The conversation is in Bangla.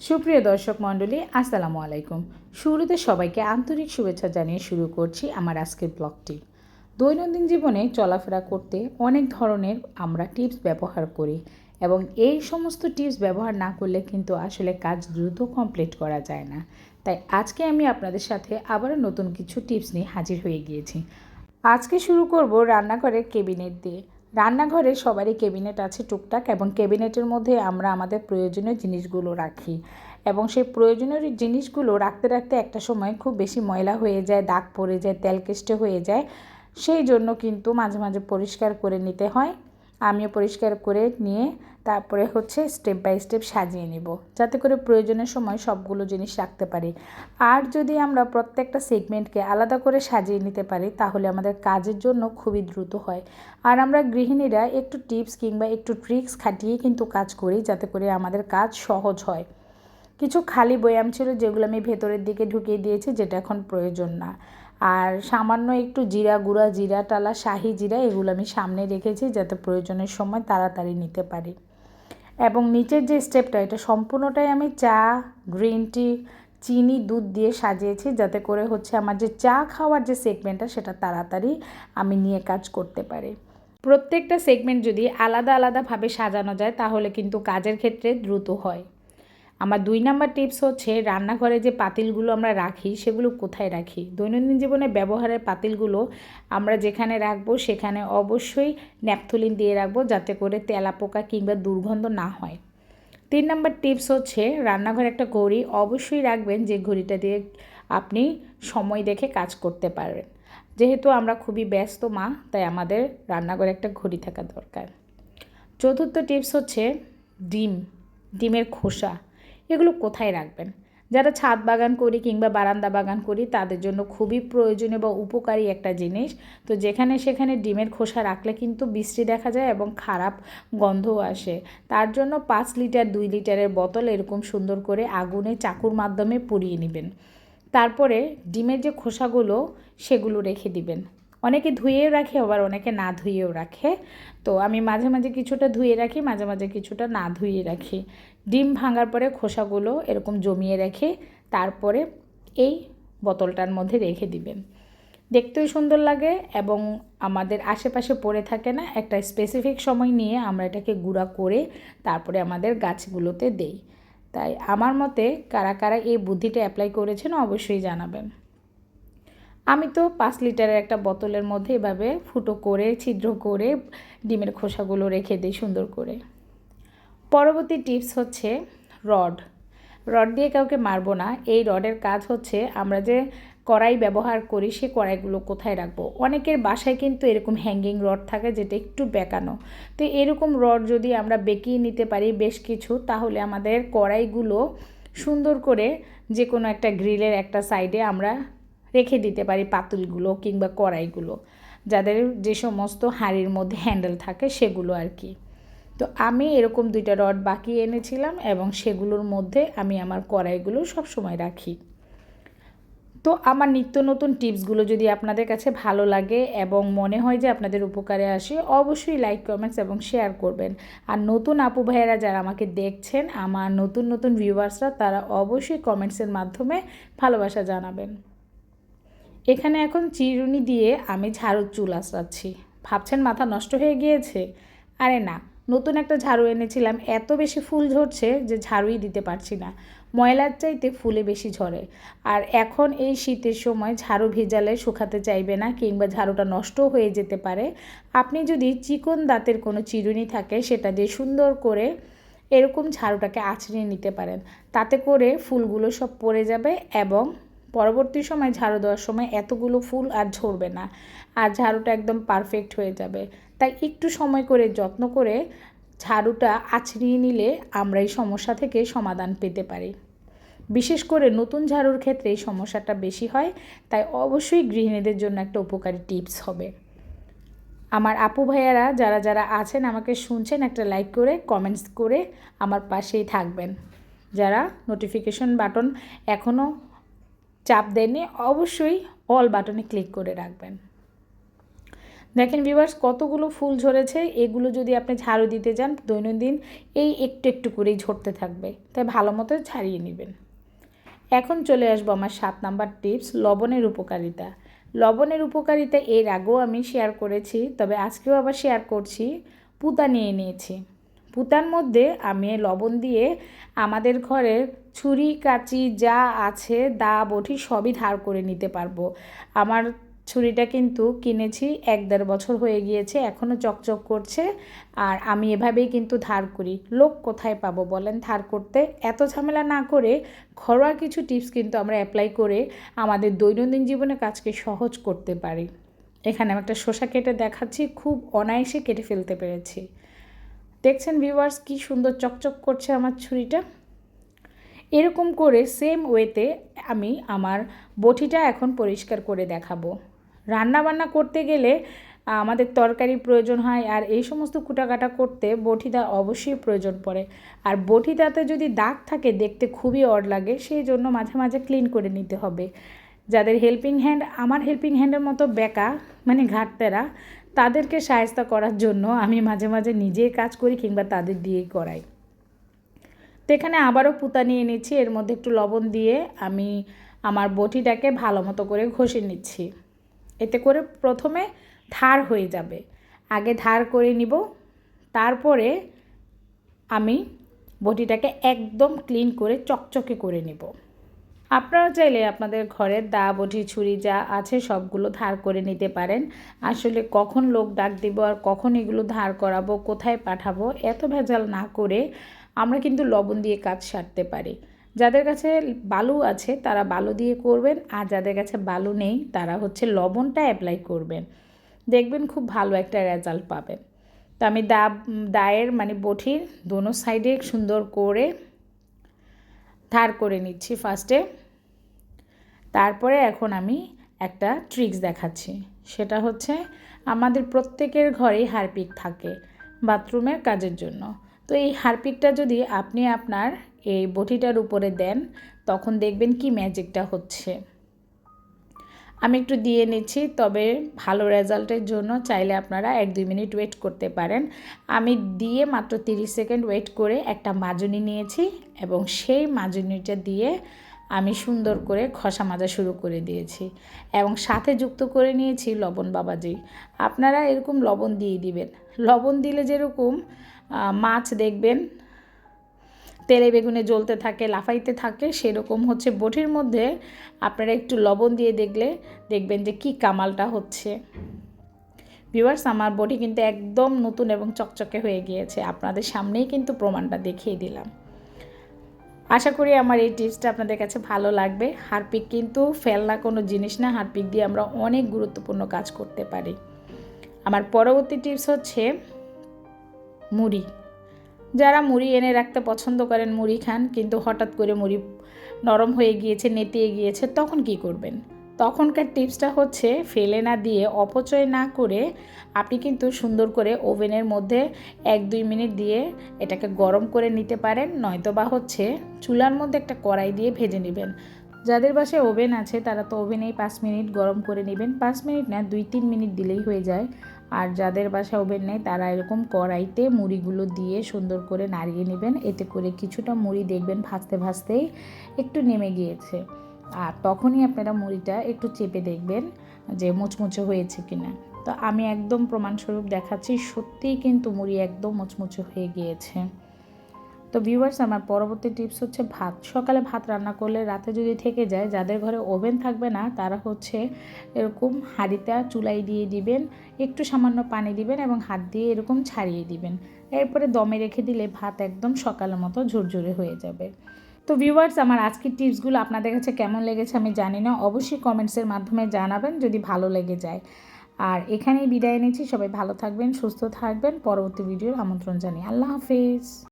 সুপ্রিয় দর্শক মণ্ডলী, আসসালামু আলাইকুম। শুরুতে সবাইকে আন্তরিক শুভেচ্ছা জানিয়ে শুরু করছি আমার আজকের ব্লগটি। দৈনন্দিন জীবনে চলাফেরা করতে অনেক ধরনের আমরা টিপস ব্যবহার করি এবং এই সমস্ত টিপস ব্যবহার না করলে কিন্তু আসলে কাজ দ্রুত কমপ্লিট করা যায় না। তাই আজকে আমি আপনাদের সাথে আবারও নতুন কিছু টিপস নিয়ে হাজির হয়ে গিয়েছি। আজকে শুরু করব রান্নাঘরের ক্যাবিনেট দিয়ে। রান্নাঘরে সবারই ক্যাবিনেট আছে টুকটাক, এবং ক্যাবিনেটের মধ্যে আমরা আমাদের প্রয়োজনীয় জিনিসগুলো রাখি এবং সেই প্রয়োজনীয় জিনিসগুলো রাখতে রাখতে একটা সময় খুব বেশি ময়লা হয়ে যায়, দাগ পড়ে যায়, তেলকেষ্টে হয়ে যায়। সেই জন্য কিন্তু মাঝে মাঝে পরিষ্কার করে নিতে হয়। আমিও পরিষ্কার করে নিয়ে তারপরে স্টেপ বাই স্টেপ সাজিয়ে নেব, যাতে করে প্রয়োজনের সময় সবগুলো জিনিস রাখতে পারি। আর যদি আমরা প্রত্যেকটা সেগমেন্টকে আলাদা করে সাজিয়ে নিতে পারি তাহলে আমাদের কাজের জন্য খুবই দ্রুত হয়। আর আমরা গৃহিণীরা একটু টিপস কিংবা একটু ট্রিক্স খাটিয়ে কিন্তু কাজ করি, যাতে করে আমাদের কাজ সহজ হয়। কিছু খালি বয়াম ছিল যেগুলো আমি ভেতরের দিকে ঢুকিয়ে দিয়েছি, যেটা এখন প্রয়োজন না। আর সামান্য একটু জিরা গুঁড়া, জিরা টালা, শাহি জিরা, এগুলো আমি সামনে রেখেছি যাতে প্রয়োজনের সময় তাড়াতাড়ি নিতে পারি। এবং নিচের যে স্টেপটা, এটা সম্পূর্ণটাই আমি চা, গ্রিন টি, চিনি, দুধ দিয়ে সাজিয়েছি, যাতে করে আমার যে চা খাওয়ার যে সেগমেন্টটা সেটা তাড়াতাড়ি আমি নিয়ে কাজ করতে পারি। প্রত্যেকটা সেগমেন্ট যদি আলাদা আলাদাভাবে সাজানো যায় তাহলে কিন্তু কাজের ক্ষেত্রে দ্রুত হয়। আমার 2 নাম্বার টিপস রান্নাঘরে যে পাতিলগুলো আমরা রাখি সেগুলো কোথায় রাখি। দৈনন্দিন জীবনে ব্যবহারের পাতিলগুলো আমরা যেখানে রাখবো সেখানে অবশ্যই ন্যাপথলিন দিয়ে রাখবো, যাতে করে তেলাপোকা কিংবা দুর্গন্ধ না হয়। 3 নাম্বার টিপস রান্নাঘরে একটা ঘড়ি অবশ্যই রাখবেন, যে ঘড়িটা দিয়ে আপনি সময় দেখে কাজ করতে পারবেন। যেহেতু আমরা খুবই ব্যস্ত মা, তাই আমাদের রান্নাঘরে একটা ঘড়ি থাকা দরকার। 4র্থ টিপস ডিমের খোসা। এগুলো কোথায় রাখবেন? যারা ছাদ বাগান করি কিংবা বারান্দা বাগান করি তাদের জন্য খুবই প্রয়োজনীয় বা উপকারী একটা জিনিস। তো যেখানে সেখানে ডিমের খোসা রাখলে কিন্তু বৃষ্টি দেখা যায় এবং খারাপ গন্ধও আসে। তার জন্য 5 লিটার 2 লিটারের বোতল এরকম সুন্দর করে আগুনে চাকুর মাধ্যমে পুড়িয়ে নেবেন। তারপরে ডিমের যে খোসাগুলো সেগুলো রেখে দিবেন। অনেকে ধুয়েও রাখে, আবার অনেকে না ধুয়েও রাখে। তো আমি মাঝে মাঝে কিছুটা ধুয়ে রাখি, মাঝে মাঝে কিছুটা না ধুয়ে রাখি। ডিম ভাঙার পরে খোসাগুলো এরকম জমিয়ে রেখে তারপরে এই বোতলটার মধ্যে রেখে দিবেন। দেখতেও সুন্দর লাগে এবং আমাদের আশেপাশে পড়ে থাকে না। একটা স্পেসিফিক সময় নিয়ে আমরা এটাকে গুঁড়া করে তারপরে আমাদের গাছগুলোতে দেই। তাই আমার মতে কারা কারা এই বুদ্ধিটা অ্যাপ্লাই করেছেন অবশ্যই জানাবেন। আমি তো 5 লিটারের একটা বোতলের মধ্যে এভাবে ফুটো করে ছিদ্র করে ডিমের খোসাগুলো রেখে দিই সুন্দর করে। পরবর্তী টিপস রড। রড দিয়ে কাউকে মারবো না। এই রডের কাজ আমরা যে কড়াই ব্যবহার করি সে কড়াইগুলো কোথায় রাখবো। অনেকের বাসায় কিন্তু এরকম হ্যাঙ্গিং রড থাকে যেটা একটু বেঁকানো। তো এরকম রড যদি আমরা বেঁকিয়ে নিতে পারি বেশ কিছু, তাহলে আমাদের কড়াইগুলো সুন্দর করে যে কোনো একটা গ্রিলের একটা সাইডে আমরা রেখে দিতে পারি, পাতিলগুলো কিংবা কড়াইগুলো, যাদের যে সমস্ত হাঁড়ির মধ্যে হ্যান্ডেল থাকে সেগুলো আর কি। তো আমি এরকম 2টা রড বাকিয়ে এনেছিলাম এবং সেগুলোর মধ্যে আমি আমার কড়াইগুলো সবসময় রাখি। তো আমার নিত্য নতুন টিপসগুলো যদি আপনাদের কাছে ভালো লাগে এবং মনে হয় যে আপনাদের উপকারে আসে, অবশ্যই লাইক, কমেন্টস এবং শেয়ার করবেন। আর নতুন আপু ভাইয়েরা যারা আমাকে দেখছেন, আমার নতুন নতুন ভিউয়ার্সরা, তারা অবশ্যই কমেন্টসের মাধ্যমে ভালোবাসা জানাবেন। এখানে এখন চিরুনি দিয়ে আমি ঝাড়ুর চুল আঁচড়াচ্ছি। ভাবছেন মাথা নষ্ট হয়ে গিয়েছে? আরে না, নতুন একটা ঝাড়ু এনেছিলাম, এত বেশি ফুল ঝরছে যে ঝাড়ুই দিতে পারছি না। ময়লার চাইতে ফুলে বেশি ঝরে। আর এখন এই শীতের সময় ঝাড়ু ভিজালে শুকাতে চাইবে না কিংবা ঝাড়ুটা নষ্টও হয়ে যেতে পারে। আপনি যদি চিকন দাঁতের কোনো চিরুনি থাকে সেটা দিয়ে সুন্দর করে এরকম ঝাড়ুটাকে আঁচড়ে নিতে পারেন। তাতে করে ফুলগুলো সব পড়ে যাবে এবং পরবর্তী সময় ঝাড়ু দেওয়ার সময় এতগুলো ফুল আর ঝরবে না, আর ঝাড়ুটা একদম পারফেক্ট হয়ে যাবে। তাই একটু সময় করে যত্ন করে ঝাড়ুটা আঁচড়িয়ে নিলে আমরা এই সমস্যা থেকে সমাধান পেতে পারি। বিশেষ করে নতুন ঝাড়ুর ক্ষেত্রে এই সমস্যাটা বেশি হয়, তাই অবশ্যই গৃহিণীদের জন্য একটা উপকারী টিপস হবে। আমার আপু ভাইয়ারা যারা যারা আছেন আমাকে শুনছেন, একটা লাইক করে কমেন্টস করে আমার পাশেই থাকবেন। যারা নোটিফিকেশন বাটন এখনও চাপ দেননি অবশ্যই অল বাটনে ক্লিক করে রাখবেন। দেখেন ভিউয়ার্স কতগুলো ফুল ঝরেছে। এগুলো যদি আপনি ঝাড়ু দিতে যান দৈনন্দিন এই একটু একটু করেই ঝরতে থাকবে, তাই ভালো মতো ছাড়িয়ে নেবেন। এখন চলে আসবো আমার 7 নাম্বার টিপস, লবণের উপকারিতা। লবণের উপকারিতা এর আগেও আমি শেয়ার করেছি, তবে আজকেও আবার শেয়ার করছি। পুঁতা নিয়ে নিয়েছি। পুঁতার মধ্যে আমি লবণ দিয়ে আমাদের ঘরের ছুরি কাঁচি যা আছে দা বটি সবই ধার করে নিতে পারবো। আমার ছুরিটা কিন্তু কিনেছি 1-1.5 বছর হয়ে গিয়েছে, এখনও চকচক করছে। আর আমি এভাবেই কিন্তু ধার করি। লোক কোথায় পাবো বলেন ধার করতে? এত ঝামেলা না করে ঘরোয়া কিছু টিপস কিন্তু আমরা অ্যাপ্লাই করে আমাদের দৈনন্দিন জীবনে কাজকে সহজ করতে পারি। এখানে আমি একটা শসা কেটে দেখাচ্ছি, খুব অনায়াসে কেটে ফেলতে পেরেছি। দেখছেন ভিউয়ার্স কি সুন্দর চকচক করছে আমার ছুরিটা। এরকম করে সেম ওয়েতে আমি আমার বটিটা এখন পরিষ্কার করে দেখাবো। রান্না বান্না করতে গেলে আমাদের তরকারি প্রয়োজন হয়, আর এই সমস্ত কুটাকাটা করতে বটিটা অবশ্যই প্রয়োজন পড়ে। আর বটিটাতে যদি দাগ থাকে দেখতে খুবই অড লাগে, সেই জন্য মাঝে মাঝে ক্লিন করে নিতে হবে। যাদের হেল্পিং হ্যান্ড আমার হেল্পিং হ্যান্ডের মতো বেকা মানে ঘাটতেরা, তাদেরকে সাহায্য করার জন্য আমি মাঝে মাঝে নিজেই কাজ করি কিংবা তাদের দিয়েই করাই। তো এখানে আবারও পুঁতা নিয়ে নিচ্ছি, এর মধ্যে একটু লবণ দিয়ে আমি আমার বটিটাকে ভালো মতো করে ঘষে নিচ্ছি। এতে করে প্রথমে ধার হয়ে যাবে, আগে ধার করে নিব, তারপরে আমি বটিটাকে একদম ক্লিন করে চকচকে করে নিব। আপনারা চাইলে আপনাদের ঘরের দা বটি ছুরি যা আছে সবগুলো ধার করে নিতে পারেন। আসলে কখন লোক ডাক দিব আর কখন এগুলো ধার করাবো, কোথায় পাঠাবো, এত ভেজাল না করে আমরা কিন্তু লবণ দিয়ে কাজ সারতে পারি। যাদের কাছে বালু আছে তারা বালু দিয়ে করবেন, আর যাদের কাছে বালু নেই তারা হচ্ছে লবণটা অ্যাপ্লাই করবেন, দেখবেন খুব ভালো একটা রেজাল্ট পাবেন। তো আমি দায়ের মানে বটির দোনো সাইডে সুন্দর করে ধার করে নিচ্ছি ফার্স্টে। তারপরে এখন আমি একটা ট্রিক্স দেখাচ্ছি, সেটা হচ্ছে আমাদের প্রত্যেকের ঘরেই হারপিক থাকে বাথরুমের কাজের জন্য। তো এই হারপিকটা যদি আপনি আপনার এই বটিটার উপরে দেন তখন দেখবেন কি ম্যাজিকটা হচ্ছে। আমি একটু দিয়ে নিচ্ছি, তবে ভালো রেজাল্টের জন্য চাইলে আপনারা 1-2 মিনিট ওয়েট করতে পারেন। আমি দিয়ে মাত্র 30 সেকেন্ড ওয়েট করে একটা মাজনি নিয়েছি এবং সেই মাজনিটা দিয়ে আমি সুন্দর করে ঘষা মাজা শুরু করে দিয়েছি এবং সাথে যুক্ত করে নিয়েছি লবণ বাবাজি। আপনারা এরকম লবণ দিয়ে দিবেন। লবণ দিলে যেরকম মাছ দেখবেন তেলে বেগুনে জ্বলতে থাকে, লাফাইতে থাকে, সেরকম হচ্ছে বটির মধ্যে আপনারা একটু লবণ দিয়ে দেখবেন যে কি কামালটা হচ্ছে। ভিউয়ার্স আমার বটি কিন্তু একদম নতুন এবং চকচকে হয়ে গিয়েছে, আপনাদের সামনেই কিন্তু প্রমাণটা দেখিয়ে দিলাম। আশা করি আমার এই টিপসটা আপনাদের কাছে ভালো লাগবে। হারপিক কিন্তু ফেলনা কোনো জিনিস না, হারপিক দিয়ে আমরা অনেক গুরুত্বপূর্ণ কাজ করতে পারি। আমার পরবর্তী টিপস হচ্ছে মুড়ি। যারা মুড়ি এনে রাখতে পছন্দ করেন, মুড়ি খান কিন্তু হঠাৎ করে মুড়ি নরম হয়ে গিয়েছে, নেতিয়ে গিয়েছে, তখন কি করবেন? তখনকার টিপসটা হচ্ছে ফেলে না দিয়ে, অপচয় না করে আপনি কিন্তু সুন্দর করে ওভেনের মধ্যে 1-2 মিনিট দিয়ে এটাকে গরম করে নিতে পারেন, নয়তো বা হচ্ছে চুলার মধ্যে একটা কড়াই দিয়ে ভেজে নেবেন। যাদের বাসায় ওভেন আছে তারা তো ওভেনেই 5 মিনিট গরম করে নেবেন, 5 মিনিট না 2-3 মিনিট দিলেই হয়ে যায়। আর যাদের বাসায় ওভেন নেই তারা এরকম কড়াইতে মুড়িগুলো দিয়ে সুন্দর করে নাড়িয়ে নেবেন, এতে করে কিছুটা মুড়ি দেখবেন ভাজতে ভাজতেই একটু নেমে গিয়েছে। আর তখনই আপনারা মুড়িটা একটু চেপে দেখবেন যে মুচমুচে হয়েছে কিনা। তো আমি একদম প্রমাণস্বরূপ দেখাচ্ছি, সত্যিই কিন্তু মুড়ি একদম মুচমুচে হয়ে গিয়েছে। তো ভিউয়ার্স আমার পরবর্তী টিপস হচ্ছে ভাত। সকালে ভাত রান্না করলে রাতে যদি থেকে যায়, যাদের ঘরে ওভেন থাকবে না তারা হচ্ছে এরকম হাঁড়িটা চুলায় দিয়ে দিবেন, একটু সামান্য পানি দিবেন এবং হাত দিয়ে এরকম ছাড়িয়ে দিবেন, এরপরে দমে রেখে দিলে ভাত একদম সকালের মতো ঝরঝরে হয়ে যাবে। তো ভিউয়ার্স আমার আজকের টিপসগুলো আপনাদের কাছে কেমন লেগেছে আমি জানি না, অবশ্যই কমেন্টসের মাধ্যমে জানাবেন যদি ভালো লেগে যায়। আর এখানেই বিদায় নিচ্ছি, সবাই ভালো থাকবেন, সুস্থ থাকবেন, পরবর্তী ভিডিওর আমন্ত্রণ জানিয়ে আল্লাহ হাফেজ।